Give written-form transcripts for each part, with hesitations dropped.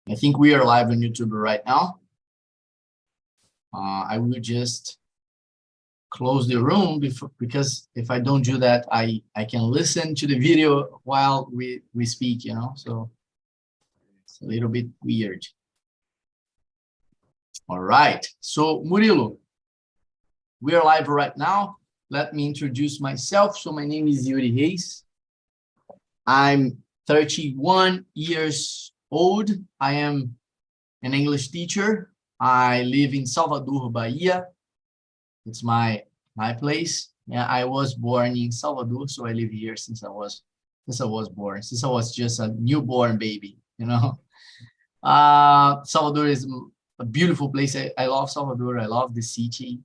I think we are live on YouTube right now. I will just close the room because if I don't do that, I can listen to the video while we speak, you know, so it's a little bit weird. All right, so Murilo, we are live right now. Let me introduce myself. So my name is Yuri Reis. I'm 31 years old. I am an English teacher. I live in Salvador, Bahia. It's my place. Yeah, I was born in Salvador, so I live here since I was born, since I was just a newborn baby, you know. Salvador is a beautiful place. I love Salvador. I love the city,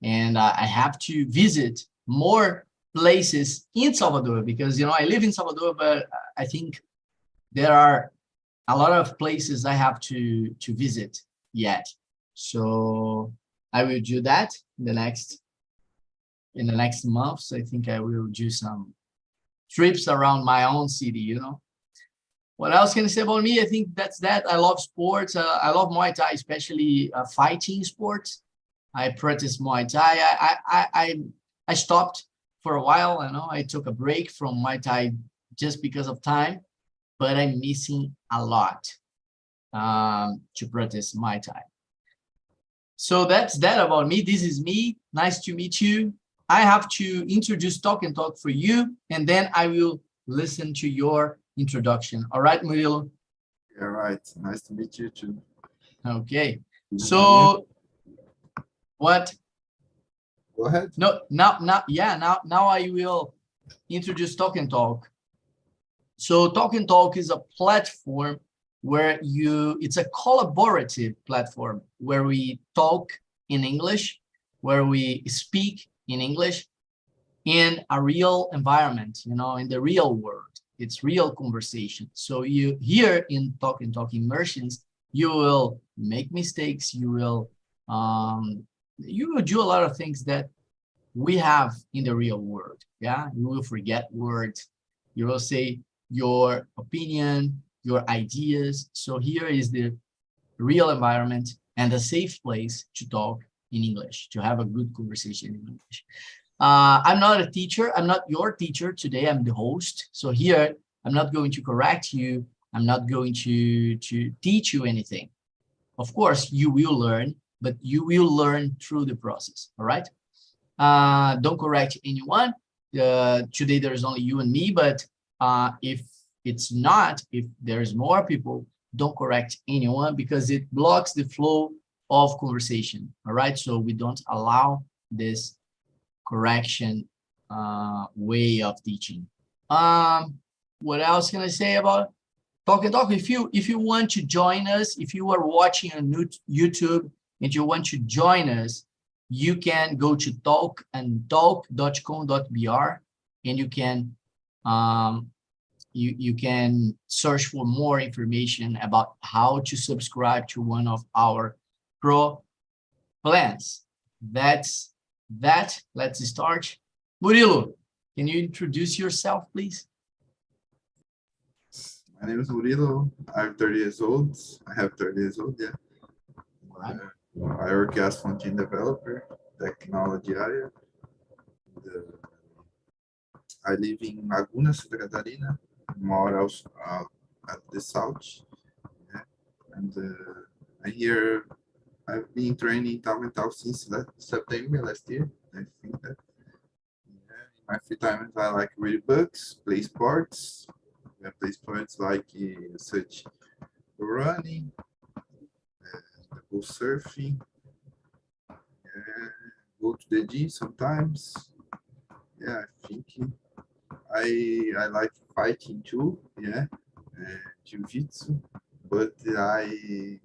and I have to visit more places in Salvador because, you know, I live in Salvador, but I think there are a lot of places I have to visit yet. So I will do that in the next months. I think I will do some trips around my own city, you know. What else can I say about me? I think that's that. I love sports. I love Muay Thai, especially fighting sports. I practice Muay Thai. I stopped for a while. I know I took a break from Muay Thai just because of time, but I'm missing a lot to practice Muay Thai. So that's that about me. This is me. Nice to meet you. I have to introduce Talk and Talk for you, and then I will listen to your introduction. All right, Murilo? Yeah, right. Nice to meet you too. Okay. So what? Go ahead. No, now I will introduce Talk and Talk. So Talk and Talk is a platform where it's a collaborative platform where we talk in English, where we speak in English in a real environment, you know, in the real world. It's real conversation. So you here in Talk and Talk immersions, you will make mistakes. You will do a lot of things that we have in the real world. Yeah, you will forget words. You will say your opinion, your ideas. So here is the real environment and a safe place to talk in English, to have a good conversation in English. I'm not a teacher. I'm not your teacher today. I'm the host. So here, I'm not going to correct you. I'm not going to teach you anything. Of course, you will learn, but you will learn through the process. All right? Don't correct anyone. Today, there's only you and me, but if there's more people, don't correct anyone because it blocks the flow of conversation. All right, so we don't allow this correction way of teaching. What else can I say about Talk and Talk? If you want to join us, if you are watching on YouTube and you want to join us, you can go to talkandtalk.com.br and you can you can search for more information about how to subscribe to one of our pro plans. That's that. Let's start. Murilo, can you introduce yourself, please? My name is Murilo. I'm 30 years old. I have 30 years old, yeah. Right. I work as front-end developer, technology area. I live in Laguna, Santa Catarina, more also at the south. Yeah. And I've been training Talk and Talk since September last year. I think that. Yeah. In my free time, I like read books, play sports. I play sports like such running, go surfing, go to the gym sometimes. Yeah, I think I like fighting too. Yeah, jiu-jitsu, but I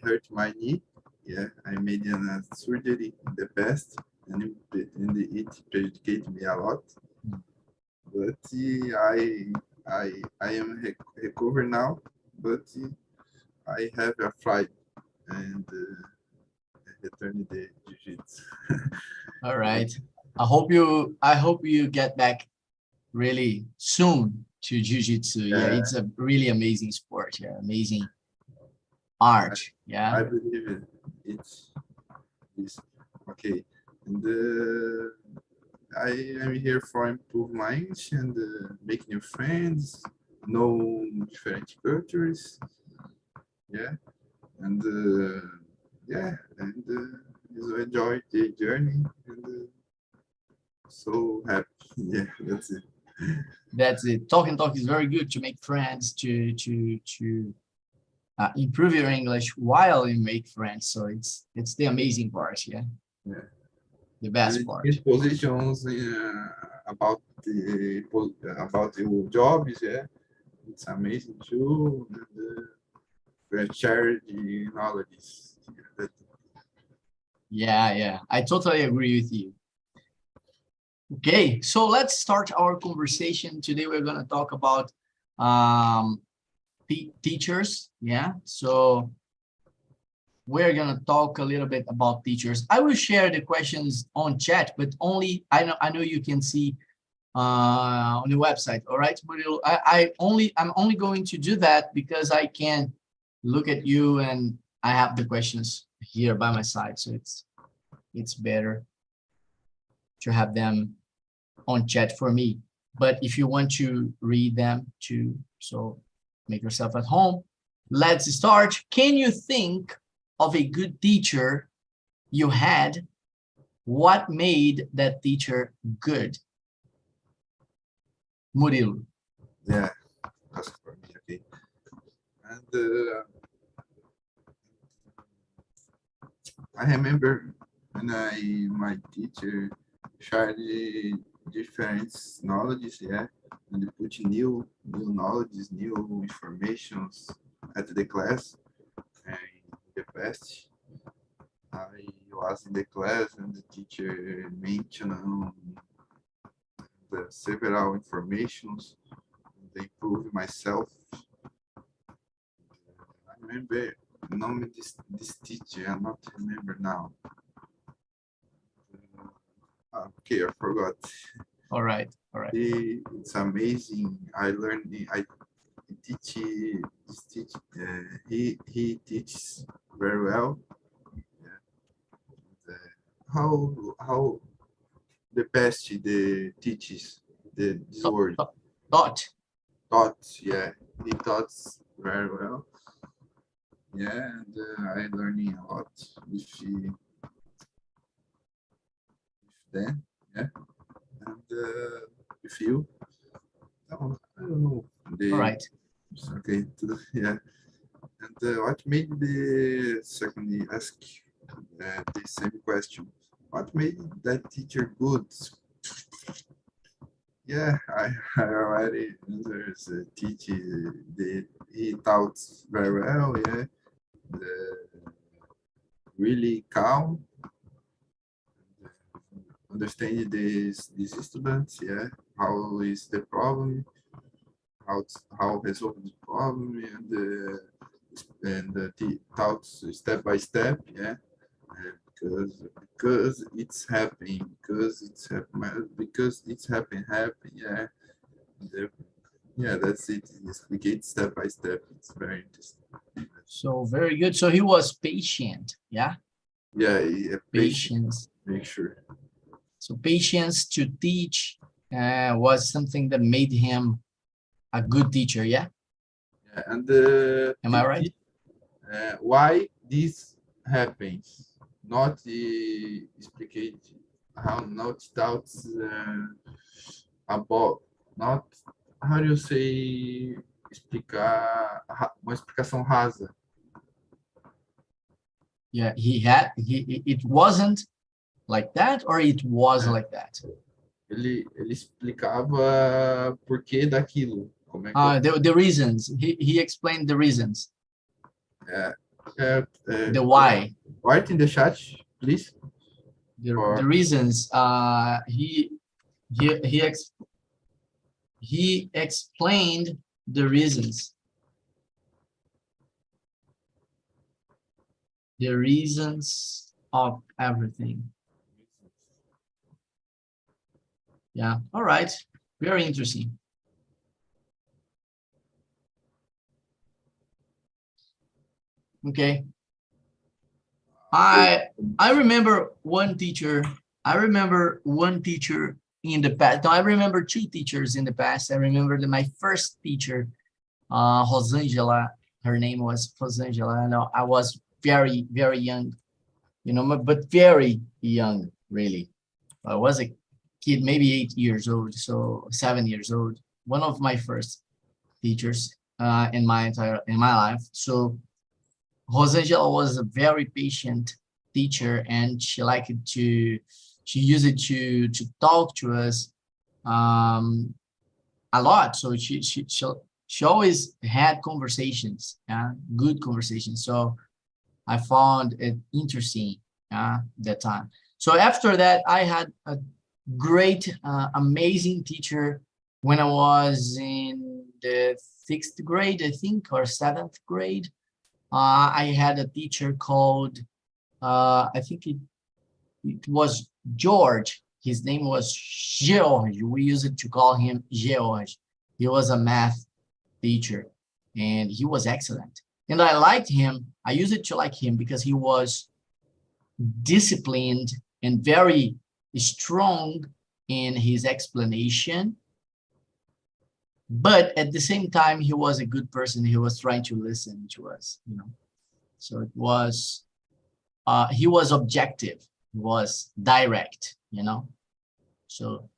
hurt my knee. Yeah, I made a surgery in the past, and it prejudiced me a lot. But I am recovered now. But I have a flight and return the jiu-jitsu. All right. I hope you get back really soon to jiu-jitsu. Yeah, it's a really amazing sport. part. Yeah, amazing art. Yeah. I believe it. It's okay. And I am here for improve my English and make new friends, know different cultures. Yeah, and yeah, and just enjoy the journey and so happy. Yeah, that's it. That's it. Talk and talk is very good to make friends, to improve your English while you make friends. So it's the amazing part. Yeah, Yeah. the best And part. get positions about your jobs. Yeah, it's amazing too. And share the knowledge. That, Yeah, yeah. I totally agree with you. Okay, so let's start our conversation. Today we're going to talk about teachers. Yeah, so we're going to talk a little bit about teachers. I will share the questions on chat, but only I know you can see on the website. All right, but I'm only going to do that because I can look at you and I have the questions here by my side, so it's better to have them on chat for me. But if you want to read them too, so make yourself at home. Let's start. Can you think of a good teacher you had? What made that teacher good? Murilo. yeah, that's for me. Okay, and I remember when my teacher shared the different knowledges, yeah, and put new knowledges, new informations at the class. And in the past, I was in the class and the teacher mentioned the several informations to improve myself. I remember the name of this teacher, I not remember now. Okay, I forgot. All right, all right. It's amazing. I learned. I teach. This teach. He teaches very well. Yeah. How the best the teaches this word Thought. taught. Yeah, he taught very well. Yeah, and I learning a lot with them. Yeah, and with you. No, I don't know. All The right. okay. Yeah. And what made the secondly ask the same question? What made that teacher good? Yeah, I already there's a teacher. He taught very well. Yeah, the, really calm, understanding these students. Yeah, how is the problem? How resolve the problem and taught step by step. Yeah, because it's happening, because it's happen. Yeah, the, yeah, that's it. Explain it step by step. It's very interesting. So very good. So he was patient. Yeah, Yeah, yeah, patience. make sure. So patience to teach was something that made him a good teacher. Yeah, Yeah, and am I right? why this happens, not explain how not doubts about, not how do you say explicar uma explicação rasa. Yeah, it wasn't like that, or it was like that. Ele explicava por que daquilo, como é que The reasons. He explained the reasons. The Or why. write in the chat, please. The reasons. He explained the reasons. The reasons of everything. Yeah. All right. Very interesting. Okay. I remember one teacher. I remember one teacher in the past. No, I remember two teachers in the past. I remember that my first teacher, Rosangela. Her name was Rosangela. No, I was very, very young, but very young, really. I was a kid, maybe 8 years old, so 7 years old. One of my first teachers in my life. So Rosangela was a very patient teacher, and she used it to talk to us a lot. So she always had conversations, good conversations. So I found it interesting that time. So after that, I had a great, amazing teacher when I was in the 6th grade, I think, or 7th grade. I had a teacher called, I think it was George. His name was George. We used to call him George. He was a math teacher, and he was excellent. And I liked him. I used to like him because he was disciplined and very strong in his explanation. But at the same time, he was a good person. He was trying to listen to us, So it was, he was objective. He was direct, So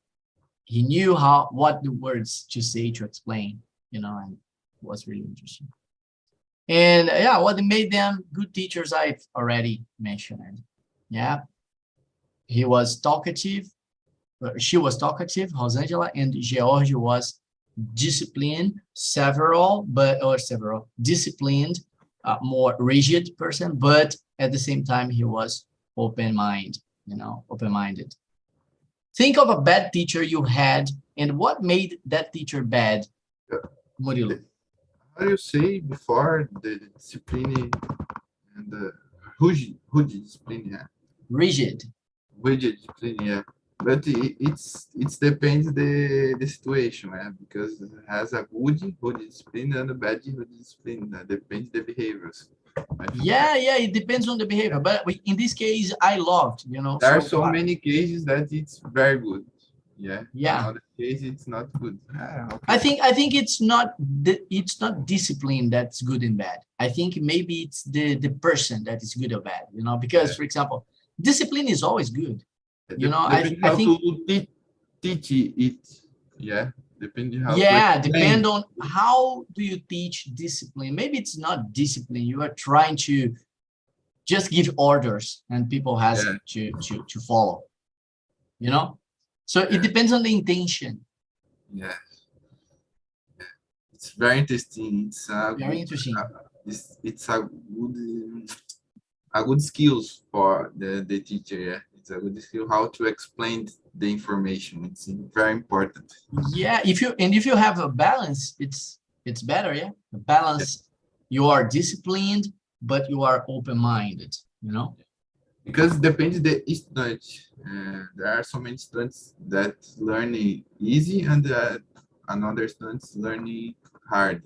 he knew what the words to say to explain, and it was really interesting. And yeah, what made them good teachers, I've already mentioned. Yeah, he was talkative. She was talkative, Rosangela, and George was disciplined, disciplined, more rigid person, but at the same time, he was open-minded, open-minded. Think of a bad teacher you had, and what made that teacher bad, Murilo? How do you say before the discipline and the rigid discipline? Yeah. Rigid. Rigid discipline, yeah. But it's depends the situation, yeah, because it has a good discipline and a bad good discipline. Depends the behaviors. Yeah, it depends on the behavior. But in this case, I loved, There are so many cases that it's very good. Yeah. Yeah. Another case, it's not good. Okay. I think it's not discipline that's good and bad. I think maybe it's the person that is good or bad, because, for example, discipline is always good. I think to teach it. Yeah. Depending how depend on how do you teach discipline. Maybe it's not discipline. You are trying to just give orders and people has to follow, So it depends on the intention. Yeah. It's very interesting. It's very interesting. It's a good skills for the teacher. Yeah, it's a good skill how to explain the information. It's very important. Yeah, if you have a balance, it's better. Yeah, a balance. You are disciplined, but you are open-minded. Because it depends the student. There are so many students that learning easy and another students learning hard,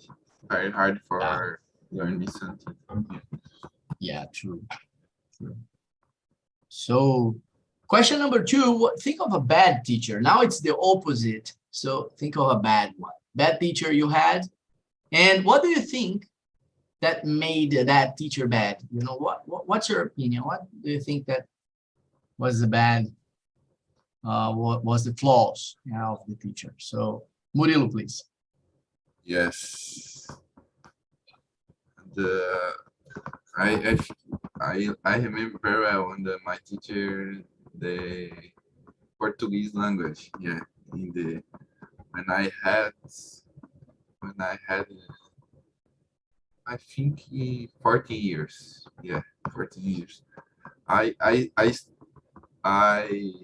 very hard for learning something. Yeah, true. So question number 2, think of a bad teacher. Now it's the opposite. So think of a bad one. Bad teacher you had. And what do you think that made that teacher bad? What's your opinion? What do you think that was the bad, what was the flaws of the teacher? So Murilo, please. Yes. I remember very well when my teacher the Portuguese language. Yeah, when I had I think 14 years. Yeah, 14 years. I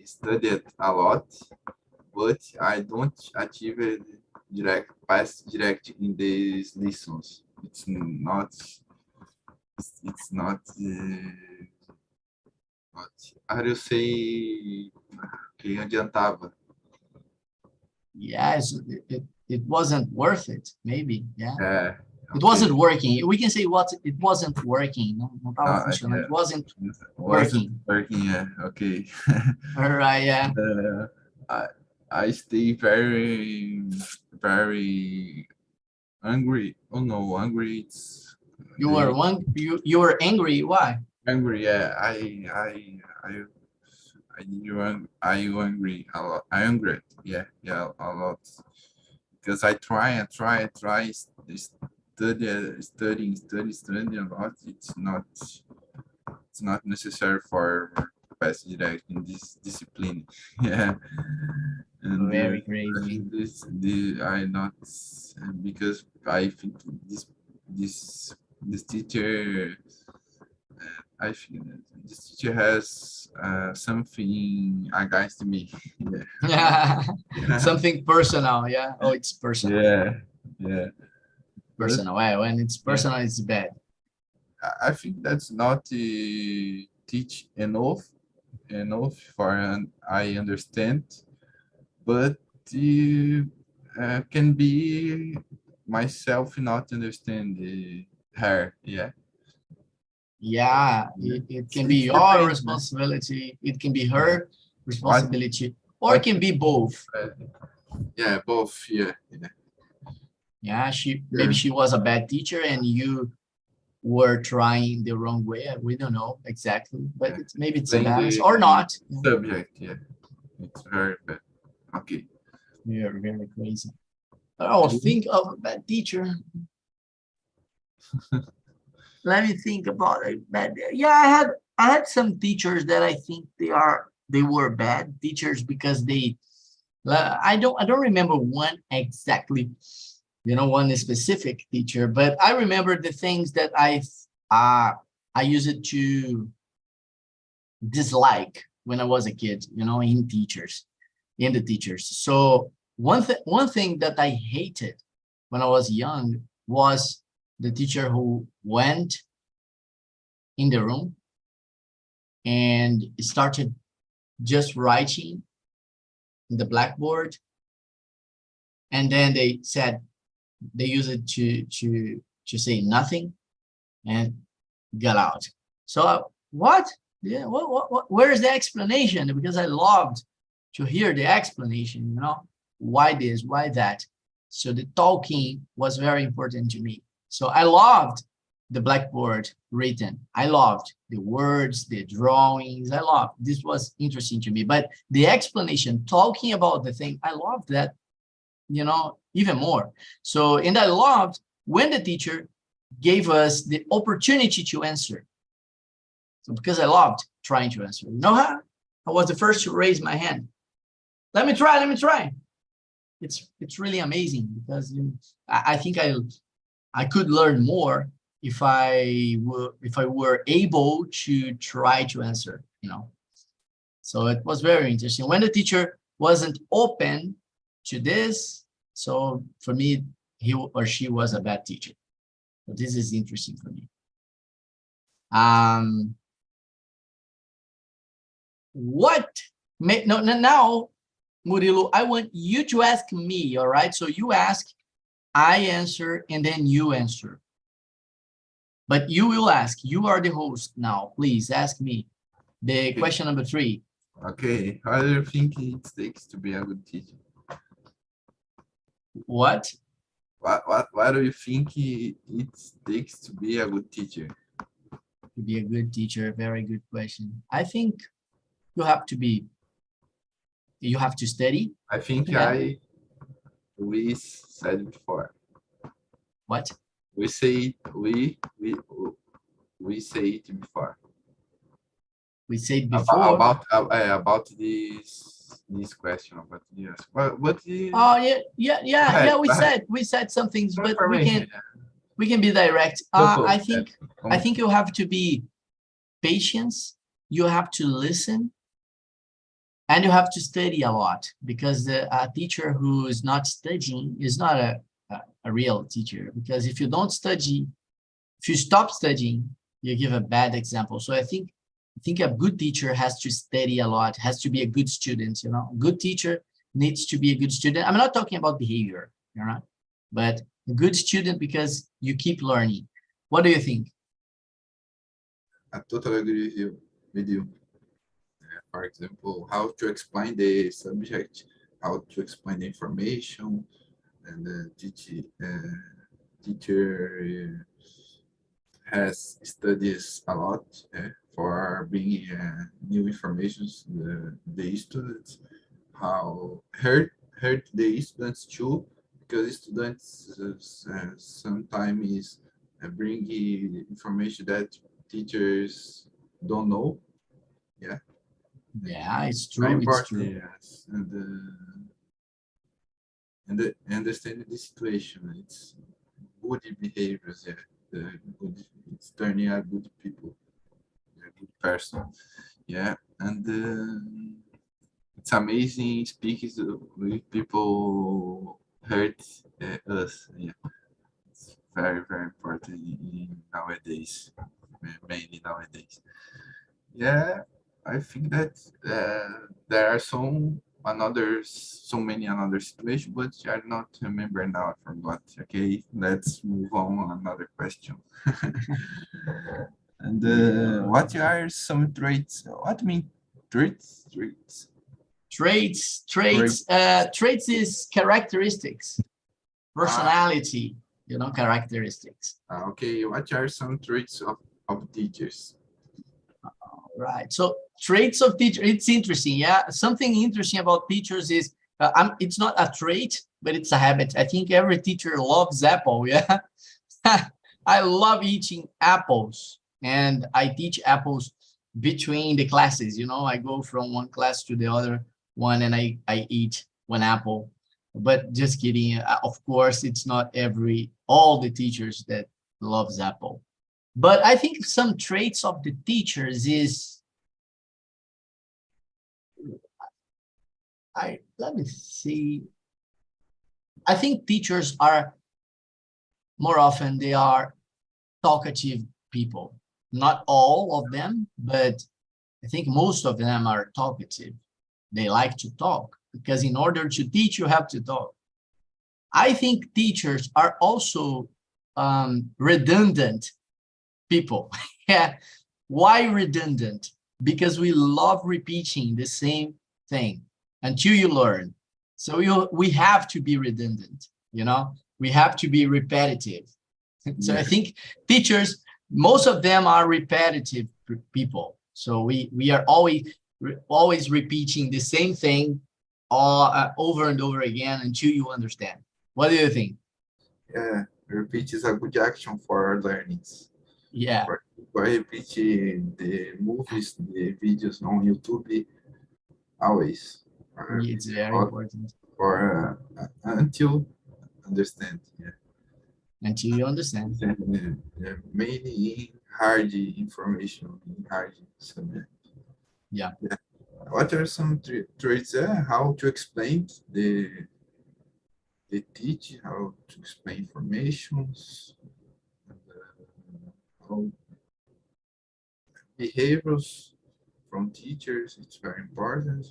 studied a lot, but I don't achieve it pass direct in these lessons. It's not how do you say que adiantava? Yes, it wasn't worth it, maybe. Yeah. It wasn't working. We can say it wasn't working. Não tava funcionando. Yeah. It wasn't working. Yeah. Okay. All right, yeah. I stay very, very angry. Oh no, angry. You were angry. Why? Angry. Yeah. I angry a lot. I angry. Yeah. A lot. Because I try studying a lot. It's not necessary for pass direct in this discipline. Yeah. And Very crazy. I not because I think this teacher I think this teacher has something against me. Yeah. Something personal. Yeah. Oh, it's personal. Yeah. Personal. Well, when it's personal, it's bad. I think that's not teach enough for I understand, but can be myself not understand her. Yeah. Yeah, it can be your responsibility. It can be her responsibility, or it can be both. Yeah, both. Yeah. Yeah, maybe she was a bad teacher and you were trying the wrong way. We don't know exactly, but maybe it's a balance or not. Subject. Yeah, it's very bad. Okay. You're very crazy. Oh, think of a bad teacher. Let me think about it. Bad. Yeah, I had some teachers that I think they were bad teachers because I don't remember one exactly, one specific teacher, but I remember the things that I used it to dislike when I was a kid, in the teachers. So one thing that I hated when I was young was the teacher who went in the room and started just writing in the blackboard, and then they use it to say nothing and got out. So what? Yeah, where is the explanation? Because I loved to hear the explanation, why this, why that. So the talking was very important to me. So I loved the blackboard written. I loved the words, the drawings. I loved, this was interesting to me. But the explanation, talking about the thing, I loved that, even more. So, and I loved when the teacher gave us the opportunity to answer. So because I loved trying to answer. I was the first to raise my hand. Let me try. It's really amazing because I think I could learn more if I were able to try to answer, So it was very interesting. When the teacher wasn't open to this, so for me, he or she was a bad teacher. So this is interesting for me. Now, Murilo, I want you to ask me, all right? So you ask, I answer, and then you answer. But you will ask. You are the host now. Please ask me. The question number 3. Okay. How do you think it takes to be a good teacher? What? What do you think it takes to be a good teacher? To be a good teacher, very good question. I think you have to study. I think we said before. What? We say we say it before. We said before about this question about yes. What oh yeah. We said some things, but we can be direct. I think you have to be patient. You have to listen. And you have to study a lot, because a teacher who is not studying is not a real teacher. Because if you don't study, if you stop studying, you give a bad example. So I think a good teacher has to study a lot, has to be a good student. Good teacher needs to be a good student. I'm not talking about behavior, but A good student because you keep learning. What do you think? I totally agree with you. For example, how to explain the subject, how to explain the information, and the teacher has studies a lot for bringing new information to the students, how hurt the students too, because students sometimes bring information that teachers don't know. Yeah, Yeah, it's very true. It's important. true. Yes, understanding the situation. It's good behaviors. Yeah, it's turning a good people, a good person. Yeah, and it's amazing speaking with people hurt us. Yeah, it's very, very important nowadays, mainly nowadays. Yeah, I think that there are so many another situation, but I not remember now. I forgot. Okay, let's move on another question. And what are some traits? What mean traits? Traits. Traits is characteristics, Ah, personality, characteristics. okay. What are some traits of teachers? Right. So traits of teacher, it's interesting. Yeah. Something interesting about teachers is it's not a trait, but it's a habit. I think every teacher loves apple. Yeah. I love eating apples, and I teach apples between the classes. I go from one class to the other one, and I eat one apple. But just kidding. Of course, it's not all the teachers that loves apple. But I think some traits of the teachers is, let me see. I think teachers are more often they are talkative people. Not all of them, but I think most of them are talkative. They like to talk because in order to teach, you have to talk. I think teachers are also redundant people. Yeah. Why redundant? Because we love repeating the same thing until you learn. So we have to be redundant, we have to be repetitive. So I Yeah. think teachers, most of them are repetitive people. So we are always repeating the same thing over and over again until you understand. What do you think? Yeah, repeat is a good action for learnings. Yeah, For repeat the movies, the videos on YouTube always. it's very important For until understand. Yeah. until you understand. Mainly in hard information, in hard subject. Yeah. Yeah. What are some traits? How to explain the teach, how to explain informations, and, how behaviors from teachers. It's very important.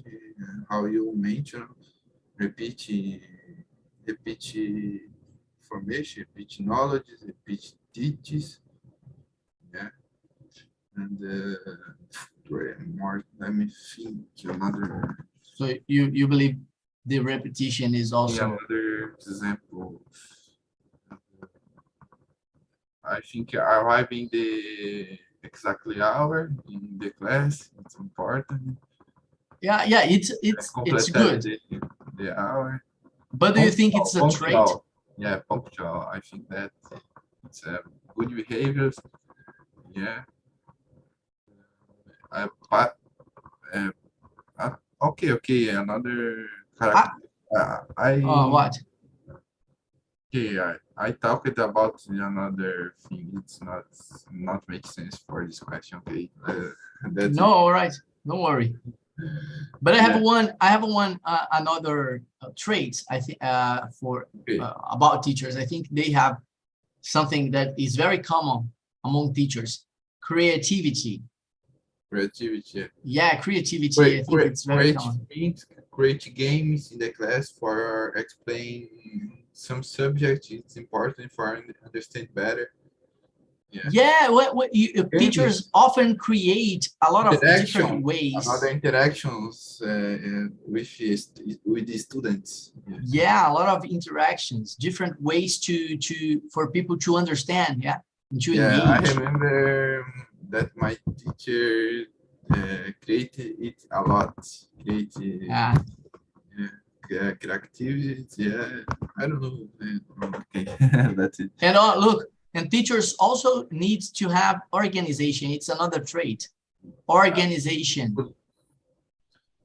How you mention repeat repeat information, repeat knowledge, repeat teaches. Yeah, and more. Let me think another. So you believe the repetition is Yeah, also, another example. I think arriving the exactly hour in the class, it's important. yeah, it's Completed good. the hour. But do you think it's a trait? Punctual. Yeah, punctual. I think that it's a good behavior. Yeah. But okay. Another character. Ah, I what? okay. I talked about another thing. It's not make sense for this question. Okay. That's No, it. all right. Don't worry. But I have Yeah. one another trait, I think, for Okay. about teachers. I think they have something that is very common among teachers: creativity. Creativity. Yeah, creativity. I think it's very Create common. things, create games in the class for explain some subject it's important for understand better. Yeah, teachers often create a lot of different ways. Other interactions with the students. Yeah, a lot of interactions, different ways for people to understand, and to engage. I remember that my teacher created it a lot. Created creativity. I don't know. Okay, that's it. And look, and teachers also need to have organization. It's another trait. Organization.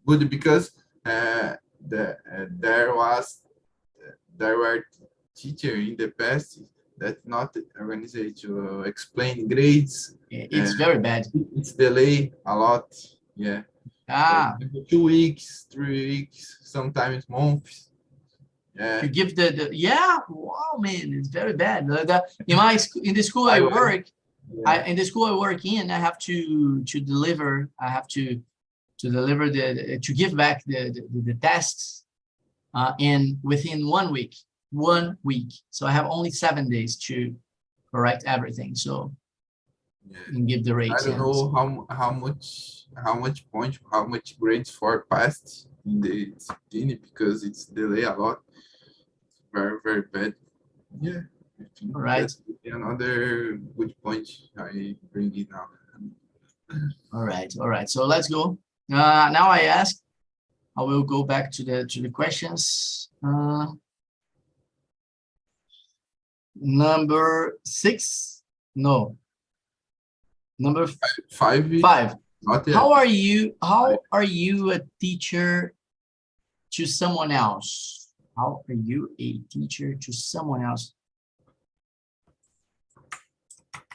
Good, because there were teachers in the past that not organized to explain grades. It's very bad. It's delay a lot. Yeah. 2 weeks, 3 weeks, sometimes months. To give wow, man, it's very bad. In the school I work, in the school I work in, I have to deliver. I have to deliver to give back the tasks, and within 1 week. 1 week. So I have only 7 days to correct everything. So and give the rates. I don't know how much grades for passed in the discipline, because it's delay a lot. Very, very bad. Yeah. All right. Another good point I bring it now. All right. So let's go. Now I will go back to the questions. Number 6. No. Number 5. Not yet. How are you a teacher to someone else? How are you a teacher to someone else?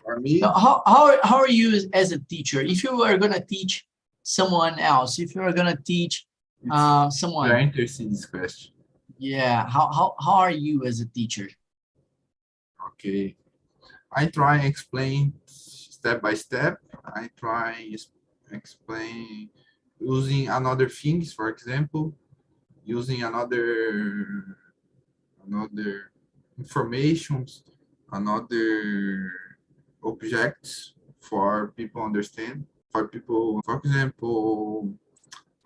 For me? How are you as a teacher? If you are going to teach someone else, if you are going to teach someone. Very interesting, this question. Yeah. How are you as a teacher? Okay. I try and explain step by step. I try explain using another things, for example, using another informations, another objects for people understand. For example,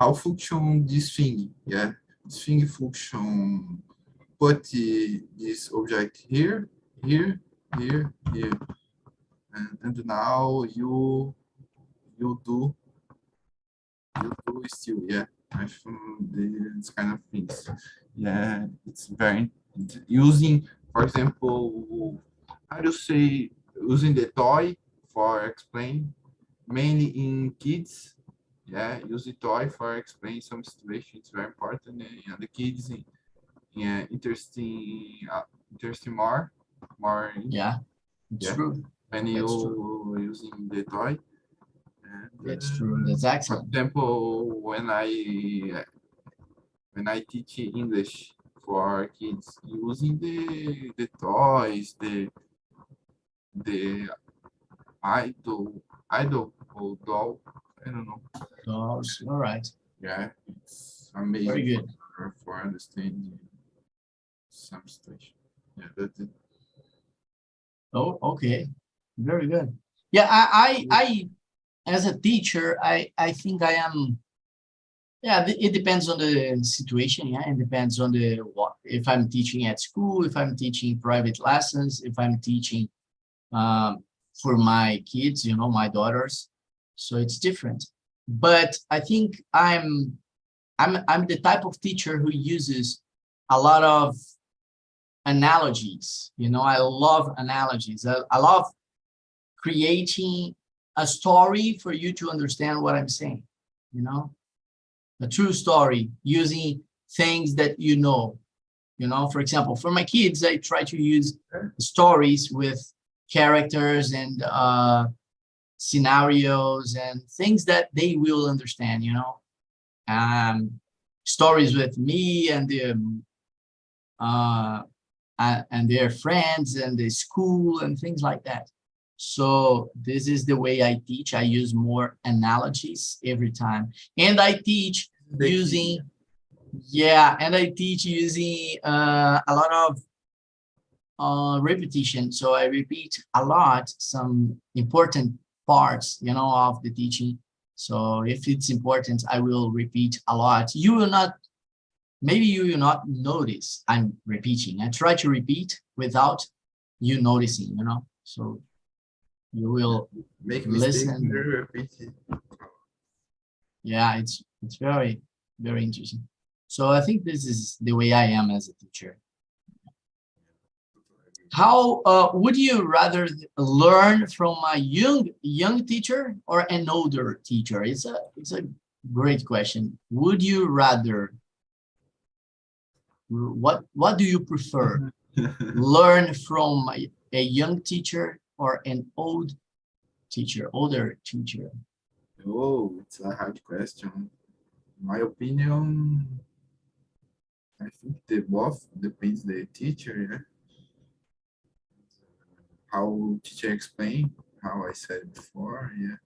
how function this thing? Yeah, this thing function. Put this object here, here, here, here, and now you do still, yeah. I think this kind of things. Yeah, it's very using, for example, how do you say, using the toy for explain, mainly in kids. Yeah, use the toy for explain some situation. It's very important, and the kids, yeah, interesting more. Yeah, it's true. When you using the toy. That's true. That's excellent. For example, when I teach English for kids, using the toys, the idol or doll, I don't know. Dolls. All right. Yeah, it's amazing. Very good. For understanding some situation. Yeah, that's it. Oh, okay. Very good. Yeah, I as a teacher, I think I am. Yeah, it depends on the situation. Yeah, it depends on if I'm teaching at school, if I'm teaching private lessons, if I'm teaching for my kids, my daughters. So it's different. But I think I'm the type of teacher who uses a lot of analogies. I love analogies. I love creating a story for you to understand what I'm saying, a true story using things that for example, for my kids, I try to use stories with characters and scenarios and things that they will understand, stories with me and their friends and the school and things like that. So this is the way I teach. I use more analogies every time. And I teach using, a lot of repetition. So I repeat a lot some important parts, you know, of the teaching. So if it's important, I will repeat a lot. You will not, maybe you will not notice I'm repeating. I try to repeat without you noticing, you know. So you will Make mistakes listen. and repeat it. Yeah, it's very, very interesting. So I think this is the way I am as a teacher. How would you rather learn from a young teacher or an older teacher? It's a great question. Would you rather, what do you prefer? Learn from a young teacher or an older teacher? Oh, it's a hard question. My opinion, I think they both depends the teacher, yeah. How teacher explain, how I said before, yeah.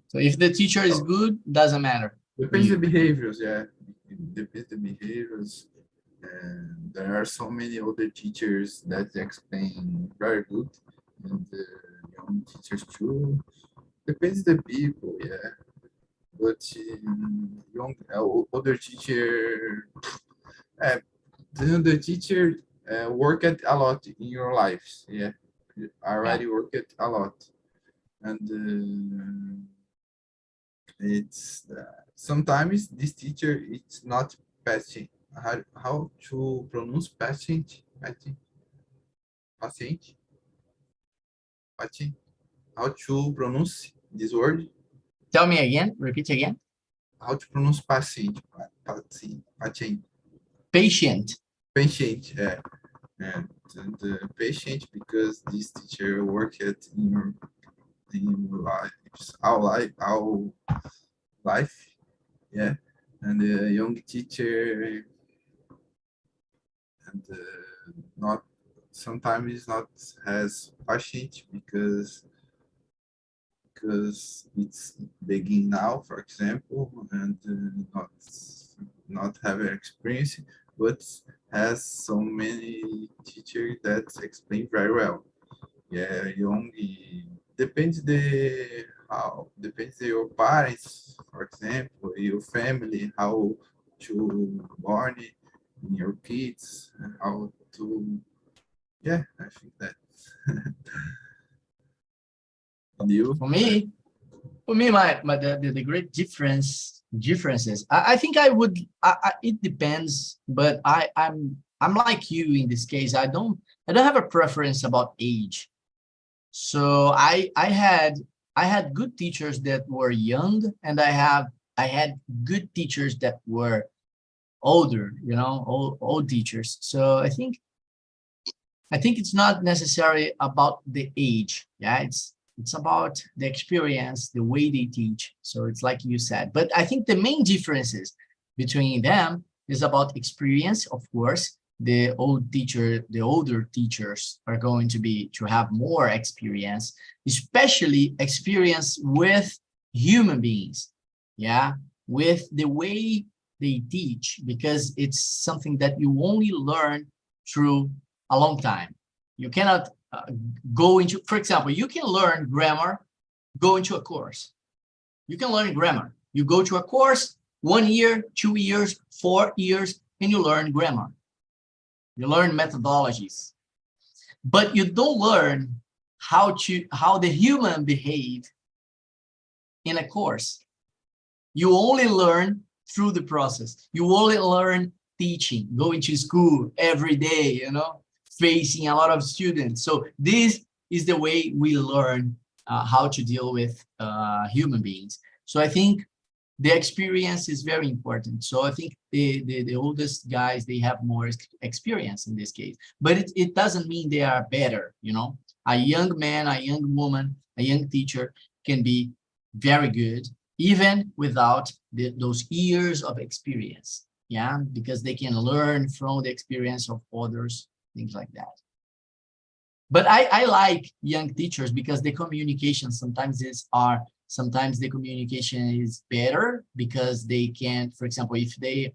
So if the teacher is good, doesn't matter. Depends the behaviors, yeah. It depends the behaviors. And there are so many other teachers that explain very good, and the young teachers too. Depends the people, yeah. But young older teacher, the teacher work it a lot in your lives, yeah. Already work it a lot, and it's sometimes this teacher it's not patient. How to pronounce patient? Patient? Patient? How to pronounce this word? Tell me again, repeat again. How to pronounce patient? Patient. Patient. Patient, yeah. And the patient because this teacher worked in our life, yeah. And the young teacher and not sometimes not as patient because it's begin now, for example, and not have experience, but has so many teachers that explain very well. Yeah, young depends the how depends your parents, for example, your family, how to born in your kids, and how to yeah, I think that. And you? For me, the great differences. I think I would. It depends, but I'm like you in this case. I don't have a preference about age. So I had good teachers that were young, and I had good teachers that were older. You know, old teachers. So I think it's not necessarily about the age. Yeah, it's about the experience, the way they teach. So it's like you said. But I think the main differences between them is about experience, of course. The older teachers are going to have more experience, especially experience with human beings. Yeah, with the way they teach, because it's something that you only learn through a long time. You cannot go into, for example, you can learn grammar, go into a course. You can learn grammar. You go to a course, 1 year, 2 years, 4 years, and you learn grammar. You learn methodologies. But you don't learn how the human behave in a course. You only learn through the process. You only learn teaching, going to school every day, you know, facing a lot of students. So this is the way we learn how to deal with human beings. So I think the experience is very important. So I think the oldest guys, they have more experience in this case, but it doesn't mean they are better, you know. A young man, a young woman, a young teacher can be very good, even without those years of experience. Yeah, because they can learn from the experience of others, things like that. But I like young teachers because the communication sometimes the communication is better because they can, for example, if they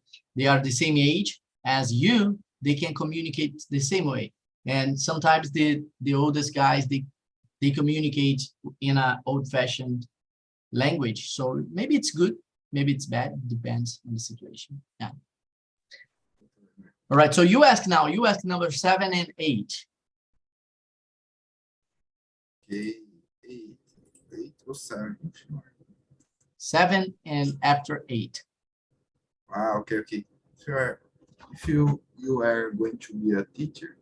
are the same age as you, they can communicate the same way. And sometimes the oldest guys, they communicate in an old-fashioned language. So maybe it's good, maybe it's bad, it depends on the situation. Yeah. All right, so you ask now, you ask number 7 and 8. Okay, 8 or 7. 7 and after 8. Ah, okay. If you are going to be a teacher,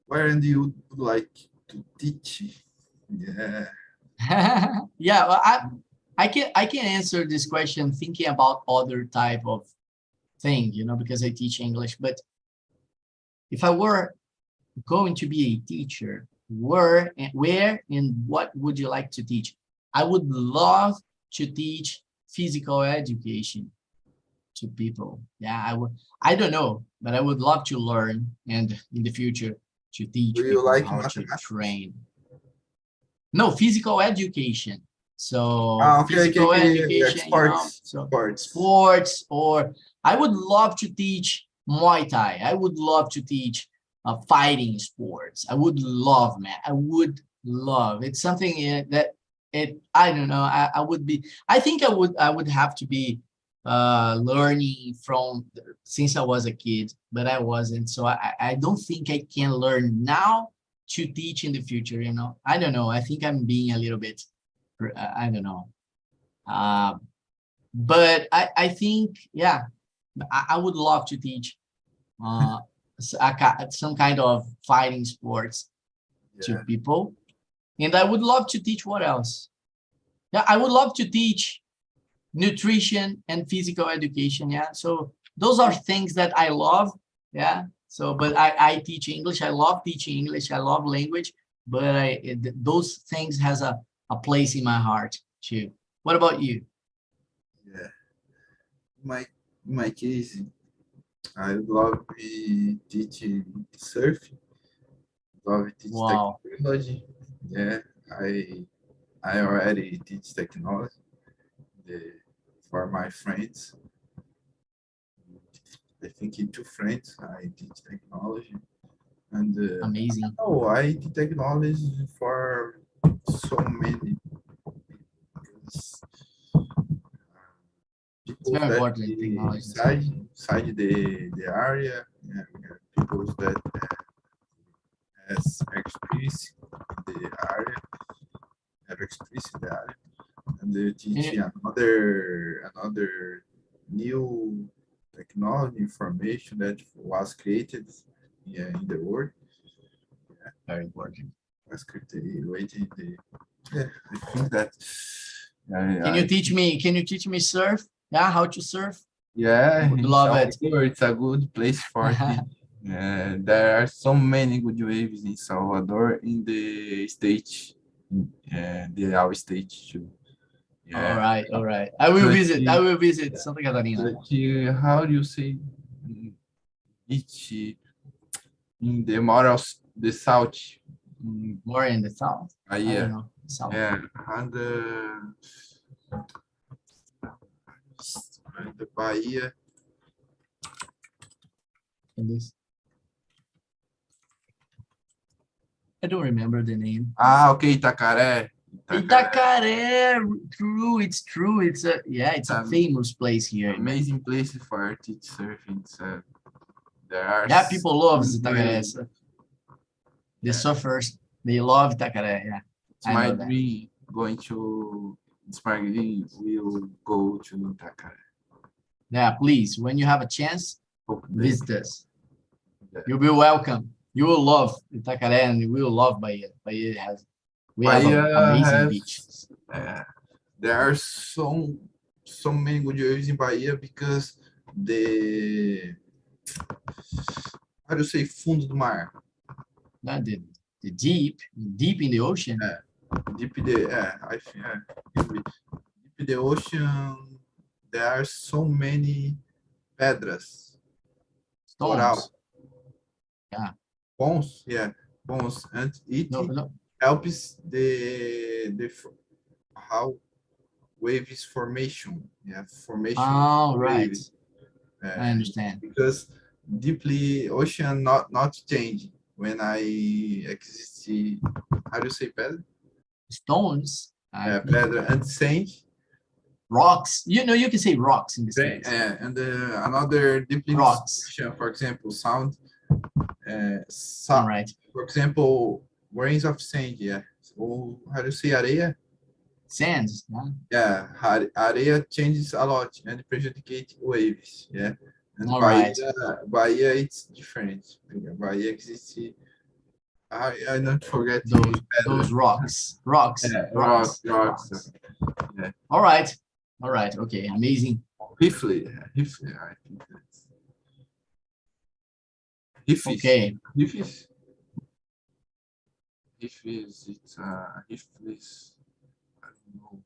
where do you like to teach? Yeah. Yeah, well, I can answer this question thinking about other type of thing, you know, because I teach English. But if I were going to be a teacher, where and what would you like to teach? I would love to teach physical education to people. Yeah, I would. I don't know, but I would love to learn and in the future to teach Do you people like how to mathematics? train. No, physical education. So Ah, okay, physical education, you know, Sports. so Sports. sports, or I would love to teach Muay Thai. I would love to teach fighting sports. I would love, man. I would love. It's something that I don't know. I would be. I think I would have to be learning from since I was a kid, but I wasn't. So I don't think I can learn now to teach in the future. You know, I don't know. I think I'm being a little bit. I don't know. But I think, yeah, I would love to teach uh, some kind of fighting sports to Yeah. people. And I would love to teach what else? Yeah, I would love to teach nutrition and physical education. Yeah, so those are things that I love. Yeah, so but I teach English. I love teaching English. I love language, but those things has a place in my heart too. What about you? Yeah. My case, I love teaching surfing. Love teach Wow, technology. Yeah, I already teach technology for my friends. I think in 2 friends I teach technology, and amazing. oh, I teach technology for so many It's people very that important technology. inside the area, yeah, we have people that has experience in the area, have experience in the area, and they teach And another new technology information that was created, yeah, in the world. very important. Was created waiting the, yeah, I think that Can you teach me? Can you teach me surf? Yeah, how to surf? yeah, Would in love it. Salvador, it's a good place for it. There are so many good waves in Salvador, in the state, our state too. All Yeah, right, all right. I will but, visit. I will visit Santa Catarina. how do you say it in the morals, the south? More in the south. I don't Yeah, know. South. yeah, and the Bahia. In this. I don't remember the name. Ah, okay, Itacaré. Itacaré. True. It's true. It's a It's a Um, famous place here. Amazing place for teach surfing. So there are Yeah, people love some Itacaré. really, So the yeah, surfers, they love Itacaré. Yeah, it's I my know that. dream going to, it's my dream will go to Itacaré. Yeah, please, when you have a chance, Hope that, visit us. yeah. You'll be welcome. You will love Itacaré and you will love Bahia. We have Bahia amazing has, beaches. there are so many good waves in Bahia because the, how do you say, fundo do mar? Not the deep in the ocean. Deep the, I think, deep in the ocean, there are so many pedras, coral, Stones. Yeah. bones, yeah, bones, and it No. helps the how waves formation, yeah, formation Oh, right. waves, I understand. because deeply ocean not changing when I exist. How do you say pedra? Stones, I think. Pedra and sand. Rocks. You know, you can say rocks in this case. And another deeply Rocks. ocean, for example, sound. All right. For example, grains of sand. Yeah. Or how do you say areia? Sands. Yeah, areia changes a lot and prejudicate waves. Yeah, and All right. Bahia it's different. Bahia exists. I don't forget those rocks. Rocks. Yeah, Rocks. rocks. Yeah. All right. All right. Okay. Amazing. Rifle. I think that's Rifles. Okay. Rifles. Rifles. It's Rifles. I don't know.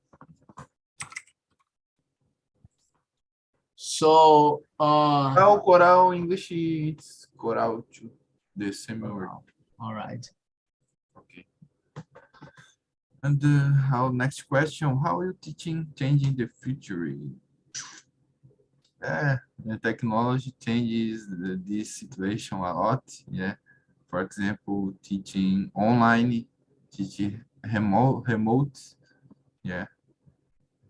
So, Coral English, it's coral too. The same word. All right. Okay. And our next question: how are you teaching changing the future? The technology changes this situation a lot. Yeah. For example, teaching online, teaching remote. Yeah.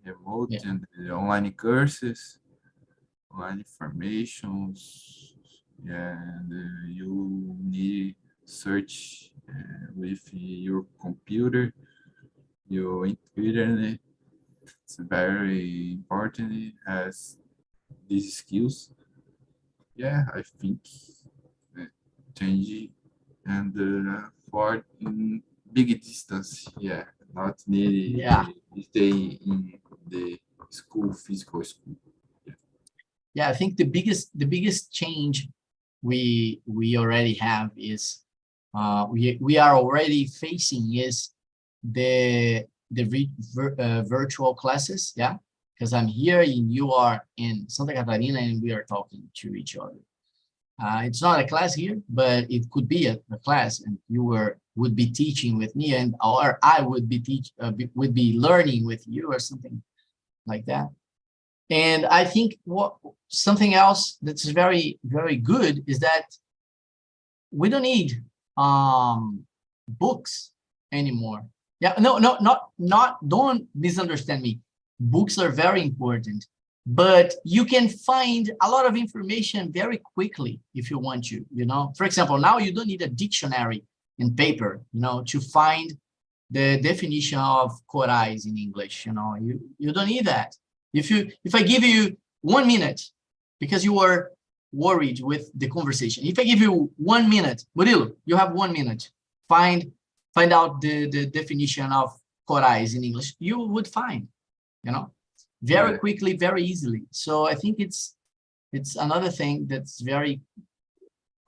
Remote and online courses, online informations. Yeah, and you need search with your computer, your internet. It's very important. It has these skills. Yeah, I think change and for big distance. Yeah, not nearly stay in the physical school. Yeah, I think the biggest change we already have is we are already facing is the virtual classes. Yeah, because I'm here and you are in Santa Catarina and we are talking to each other. It's not a class here, but it could be a class, and you would be teaching with me, and or I would be learning with you or something like that. And I think something else that's very, very good is that we don't need books anymore. Yeah, don't misunderstand me. Books are very important, but you can find a lot of information very quickly if you want to, For example, now you don't need a dictionary in paper, to find the definition of corais in English, you don't need that. If I give you 1 minute, because you were worried with the conversation, if I give you 1 minute, Murilo, you have 1 minute, find out the definition of corais in English, you would find, very quickly, very easily. So I think it's another thing that's very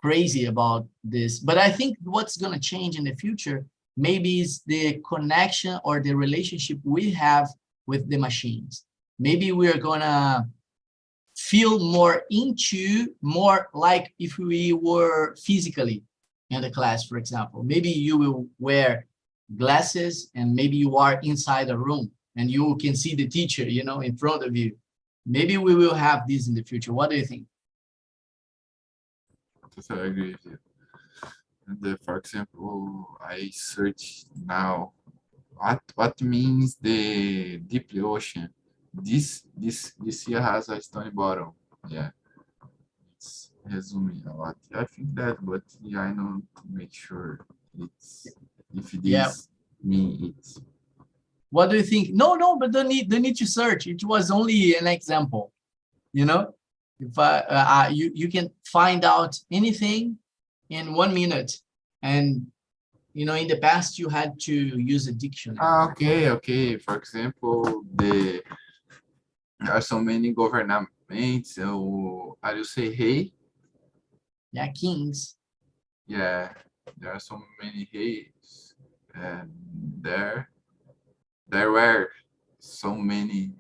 crazy about this. But I think what's going to change in the future maybe is the connection or the relationship we have with the machines. Maybe we're going to feel more like if we were physically in the class, for example. Maybe you will wear glasses and maybe you are inside a room and you can see the teacher, in front of you. Maybe we will have this in the future. What do you think? I agree with you. And for example, I search now what means the deep ocean. This here has a stony bottom. Yeah, it's resuming a lot. I think that, but I don't make sure if this mean it. What do you think? No, but don't need to search. It was only an example. If you can find out anything in 1 minute, and in the past you had to use a dictionary. Okay. For example, there are so many governments. How do you say hey? Yeah, kings. Yeah, there are so many heys, and there were so many.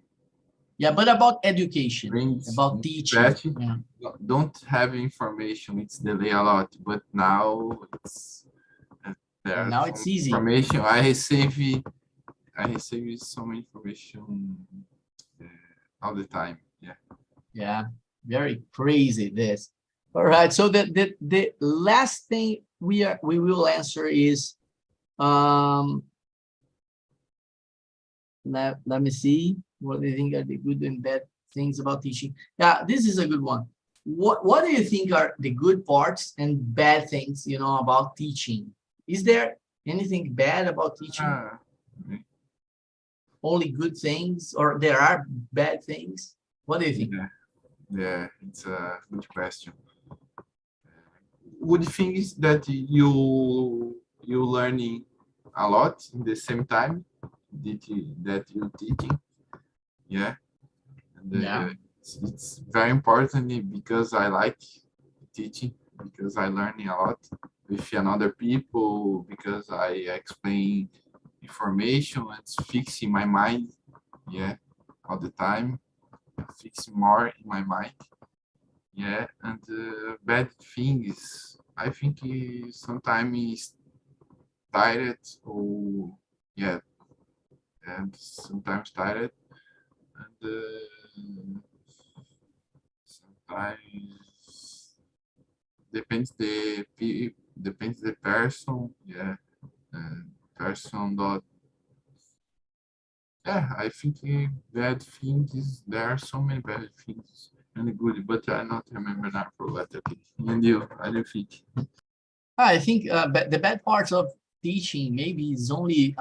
Yeah, but about education, about teaching. Don't have information. It's delay a lot, but now it's now it's easy. Information I receive so much information all the time. Yeah. Yeah, very crazy this. All right. So the last thing we will answer is let me see what do you think are the good and bad things about teaching. Yeah, this is a good one. What do you think are the good parts and bad things, about teaching? Is there anything bad about teaching? Ah, Only good things, or there are bad things? What do you think? yeah, yeah, it's a good question. Good thing is that you learning a lot in the same time that you teaching. Yeah, and Yeah. it's very important because I like teaching, because I learning a lot with another people, because I explain information. It's fixing my mind. Yeah, all the time, fixing more in my mind. Yeah, and bad things. I think sometimes tired or yeah, and sometimes tired, and sometimes depends the person. Yeah, person that yeah. I think bad things. There are so many bad things and good, but I not remember now for what. Okay, and you, I don't think. I think the bad parts of teaching maybe is only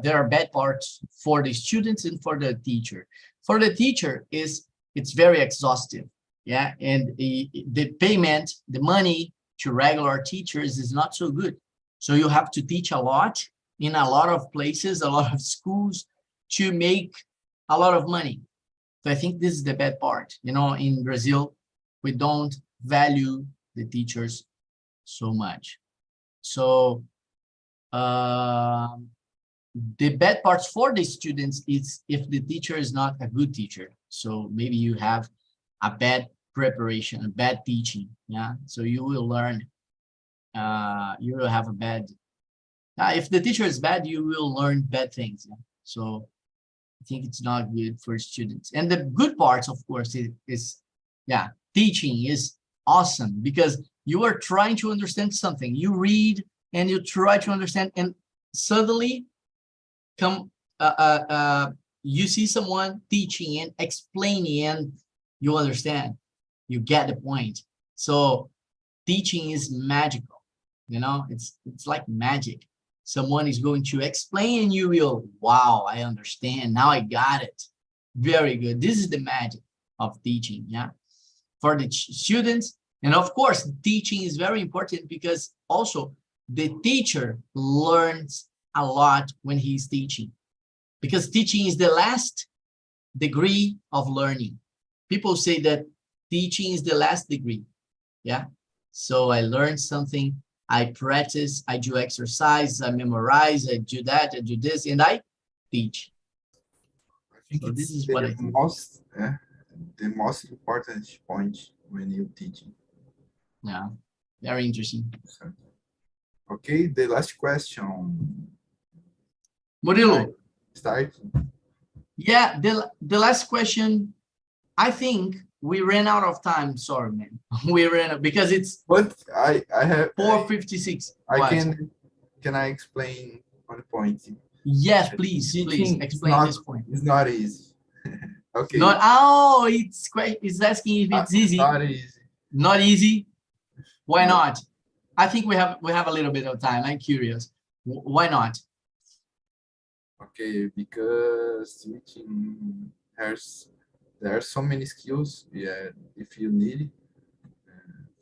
there are bad parts for the students and for the teacher. For the teacher it's very exhaustive, yeah, and the payment, the money to regular teachers is not so good. So you have to teach a lot in a lot of places, a lot of schools to make a lot of money. So I think this is the bad part. In Brazil, we don't value the teachers so much. So um, the bad parts for the students is if the teacher is not a good teacher. So maybe you have a bad preparation, a bad teaching. Yeah. So you will learn, you will have a bad, if the teacher is bad, you will learn bad things. Yeah? So I think it's not good for students. And the good parts, of course, is yeah, teaching is awesome because you are trying to understand something. You read and you try to understand, and suddenly come you see someone teaching and explaining, and you understand. You get the point. So teaching is magical. It's like magic. Someone is going to explain and you will, wow, I understand, now I got it. Very good. This is the magic of teaching. Yeah, for the students. And of course teaching is very important because also the teacher learns a lot when he's teaching, because teaching is the last degree of learning. People say that teaching is the last degree. Yeah. So I learn something, I practice, I do exercise, I memorize, I do that, I do this, and I teach. I think So this it's is what I think. the most important point when you teaching. Yeah. Very interesting. Okay, the last question. I Murilo, start. yeah, the last question, I think we ran out of time. Sorry, man. We ran out because it's But I have 4:56. I What? can I explain one point? Yes, please Teaching explain this point. is not easy. Okay, Not, oh, it's asking if it's it's easy. not easy. Not easy. Why Not not? I think we have a little bit of time. I'm curious. Why not? okay because teaching has there are so many skills. Yeah, if you need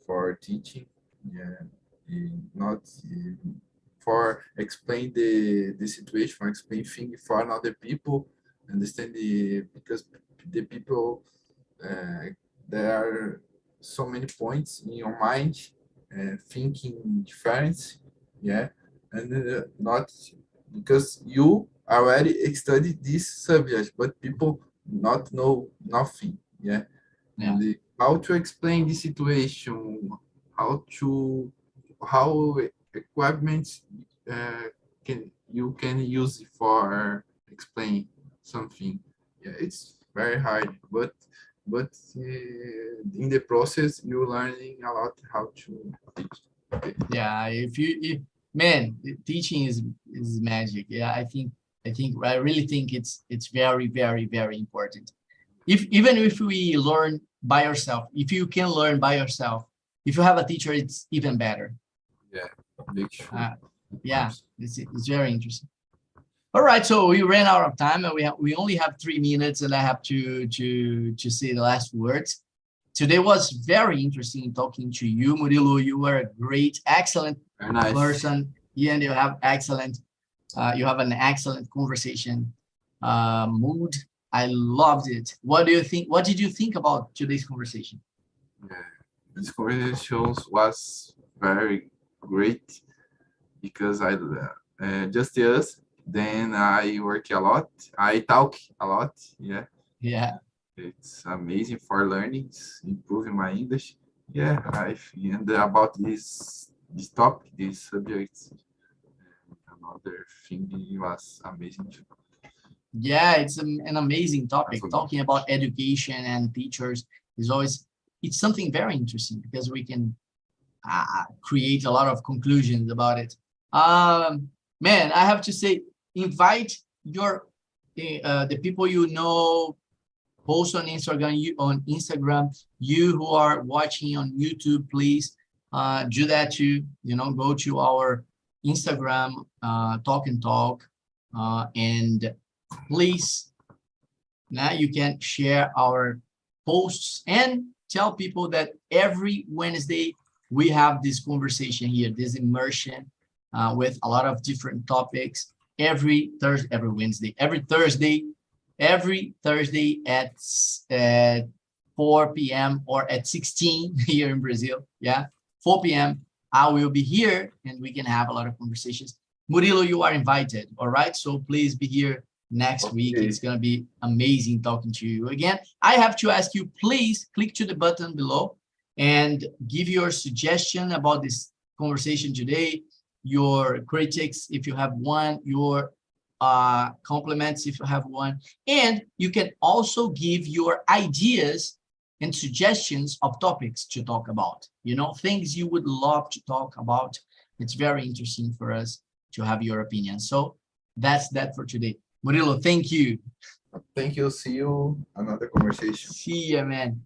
for teaching. Yeah, not for explain the situation, for explain things for other people, understand because the people uh, there are so many points in your mind, thinking different, yeah, and not because you already studied this subject, but people not know nothing, yeah, Yeah. and how to explain the situation, how to how equipment can you can use it for explain something. Yeah, it's very hard, but but in the process, you're learning a lot how to teach. Okay. Yeah, man, teaching is magic. Yeah, I really think it's very, very, very important. Even if we learn by ourselves, if you can learn by yourself, if you have a teacher, it's even better. Yeah, make sure. Yeah, it's very interesting. All right, so we ran out of time, and we only have 3 minutes, and I have to say the last words. Today was very interesting talking to you, Murilo. You were a great, excellent person. Yeah, and you have an excellent conversation mood. I loved it. What do you think? What did you think about today's conversation? Yeah, this conversation was very great because I just us. Then I work a lot. I talk a lot. Yeah. Yeah. It's amazing for learning, improving my English. Yeah, and about this topic, this subject, another thing was amazing too. Yeah, it's an amazing topic. Talking about education and teachers is always, it's something very interesting because we can create a lot of conclusions about it. Man, I have to say, invite the people you know, post on Instagram. You who are watching on YouTube, please do that too. Go to our Instagram, Talk and Talk, and please, now you can share our posts and tell people that every Wednesday we have this conversation here, this immersion with a lot of different topics. Every Thursday at 4 p.m. or at 16 here in Brazil. Yeah, 4 p.m. I will be here and we can have a lot of conversations. Murilo, you are invited. All right, so please be here next week. It's going to be amazing talking to you again. I have to ask you, please click to the button below and give your suggestion about this conversation today, your critics if you have one, your compliments if you have one, and you can also give your ideas and suggestions of topics to talk about, things you would love to talk about. It's very interesting for us to have your opinion. So that's that for today. Murilo, thank you. Thank you. See you another conversation. See ya, man.